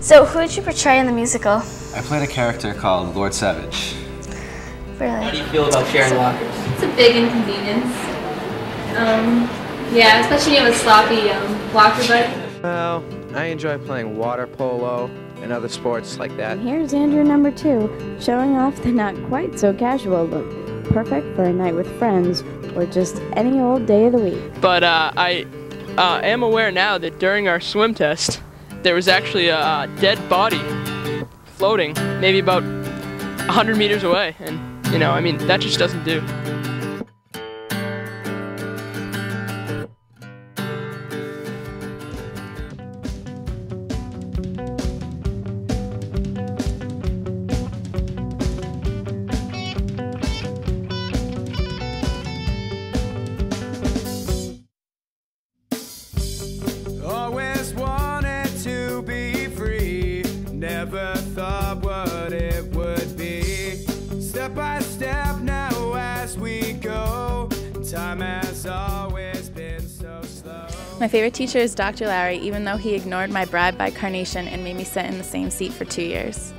So, who did you portray in the musical? I played a character called Lord Savage. Really? How do you feel about sharing lockers? It's a big inconvenience. Yeah, especially you have a sloppy locker buddy. Well, I enjoy playing water polo and other sports like that. And here's Andrew number 2, showing off the not quite so casual look. Perfect for a night with friends or just any old day of the week. But I am aware now that during our swim test, there was actually a dead body floating maybe about 100 meters away. And, you know, I mean, that just doesn't do. Always wanted to be free, never thought what it would be. Step by step now as we go, time has always been so slow. My favorite teacher is Dr. Larry, even though he ignored my bribe by carnation and made me sit in the same seat for 2 years.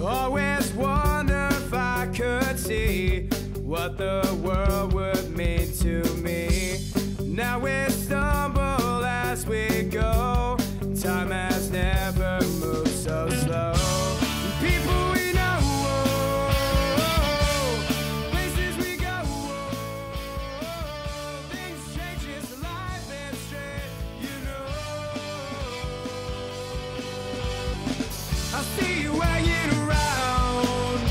Always wonder if I could see what the world would mean to me. Now we stumble as we go, time has never moved so slow. People we know, places we go, things change, it's life and straight, you know. I see you hanging around,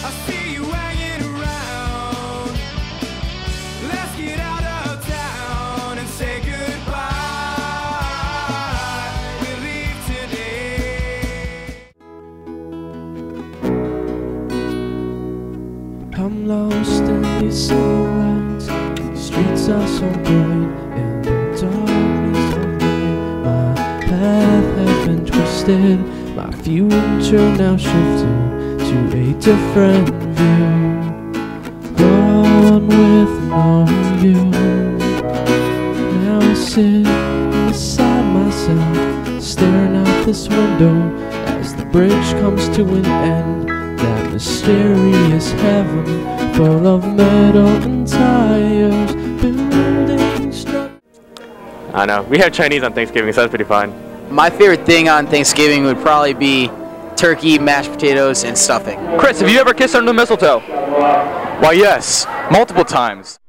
I see you hanging around. Let's get out of town and say goodbye. We leave today. I'm lost in these city lights. These streets are so bright in the darkness of night. My path has been twisted, my future now shifted to a different view. Gone with no you. Now I sit beside myself, staring out this window as the bridge comes to an end. That mysterious heaven full of metal and tires, buildings struck. I know. We have Chinese on Thanksgiving, so that's pretty fun. My favorite thing on Thanksgiving would probably be turkey, mashed potatoes, and stuffing. Chris, have you ever kissed under the mistletoe? Why, yes. Multiple times.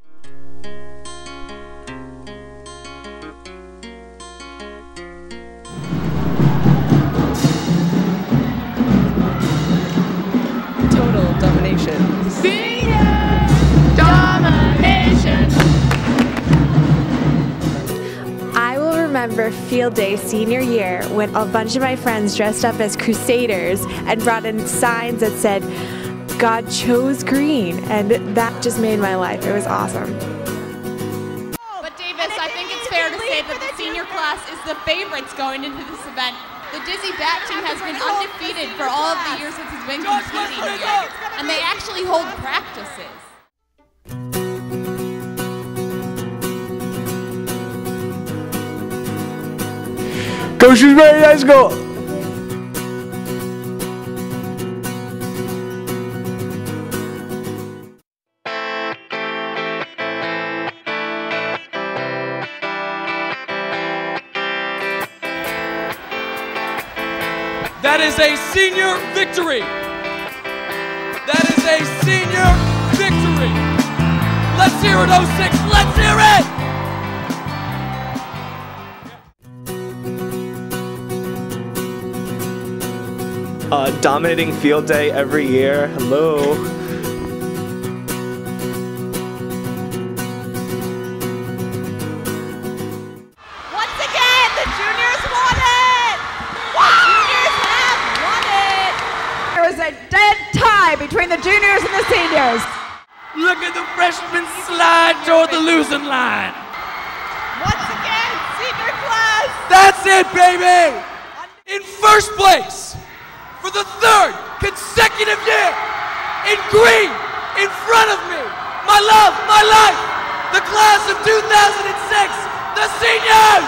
Total domination. Senior domination! I will remember field day senior year when a bunch of my friends dressed up as crusaders and brought in signs that said, God chose green, and that just made my life. It was awesome. But Davis, I think it's fair to say that the senior class is the favorites going into this event. The Dizzy Bat team has been undefeated for all of the years since it's been competing here, and they actually hold practices. Go Shrewsbury High School! That is a senior victory. That is a senior victory. Let's hear it, 06. Let's hear it. Dominating field day every year. Hello. Once again, the juniors won it! The juniors have won it! There was a dead tie between the juniors and the seniors. Look at the freshmen slide toward the losing line. Once again, senior class! That's it, baby! In first place for the third consecutive year, in green, in front of me, my love, my life, the class of 2006, the seniors!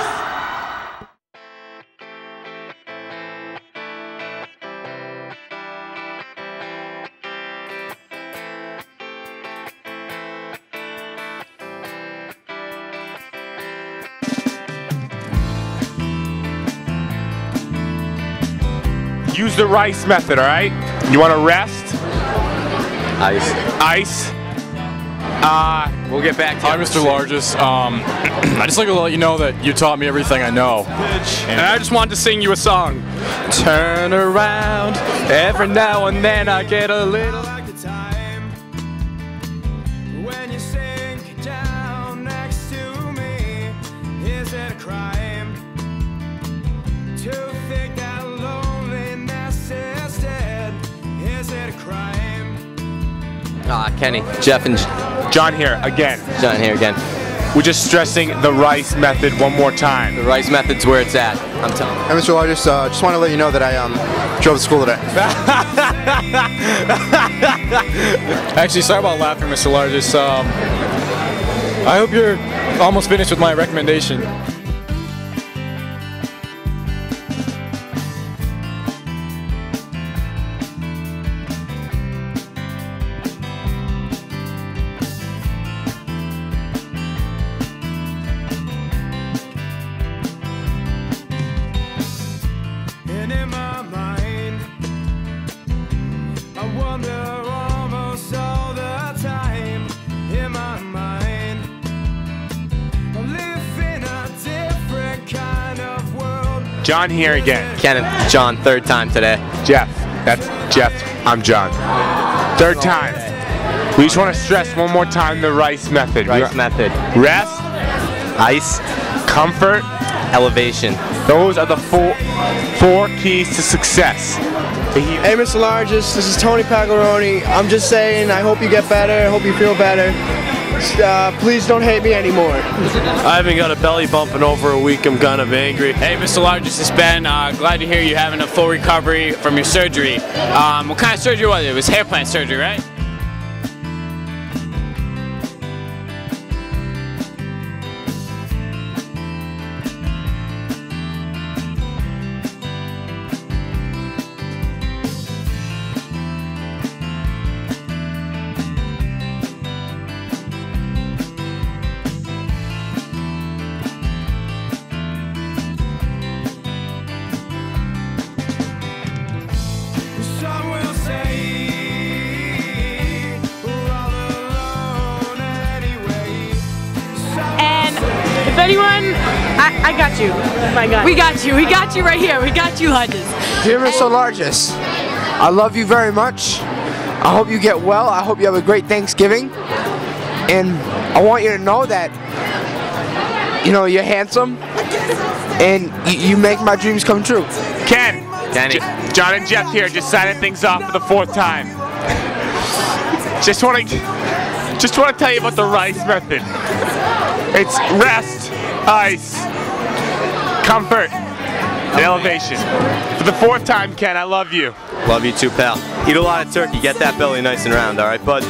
use the rice method, all right? You want to rest? Ice. Ice. We'll get back to you. Hi, Mr. Largest. I just like to let you know that you taught me everything I know. And I just wanted to sing you a song. Turn around, every now and then I get a little. When you sink down next to me, is it a crime to think that loneliness is dead? Is it a crime? Kenny, Jeff, and John here again. John here again. We're just stressing the rice method one more time. The rice method's where it's at. I'm telling you. Hey, Mr. Largest, just want to let you know that I drove to school today. Actually, sorry about laughing, Mr. Largest. I hope you're almost finished with my recommendation. And in my mind, I wonder almost all the time. In my mind, I live in a different kind of world. John here again. Ken and John, third time today. Jeff. That's Jeff. I'm John. Third time. We just want to stress one more time the rice method. Rice method. Rest. Ice. Comfort. Elevation. Those are the four keys to success. Hey, Mr. Largest, this is Tony Pagaroni. I'm just saying, I hope you get better. I hope you feel better. Please don't hate me anymore. I haven't got a belly bump in over a week. I'm kind of angry. Hey, Mr. Largest, it's Ben. Glad to hear you having a full recovery from your surgery. What kind of surgery was it? It was hair plant surgery, right? Some will say we're all alone anyway. And if anyone, I got you. My God. We got you. We got you right here. We got you, Hodges. Dear Mr. Largest, I love you very much. I hope you get well. I hope you have a great Thanksgiving. And I want you to know that, you know, you're handsome and you make my dreams come true. Ken. Kenny. John and Jeff here, just signing things off for the fourth time. Just want to tell you about the rice method. It's rest, ice, comfort, and elevation. For the fourth time, Ken, I love you. Love you too, pal. Eat a lot of turkey. Get that belly nice and round, all right, bud?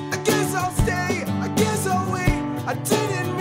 I guess I'll stay, I guess I'll wait. I didn't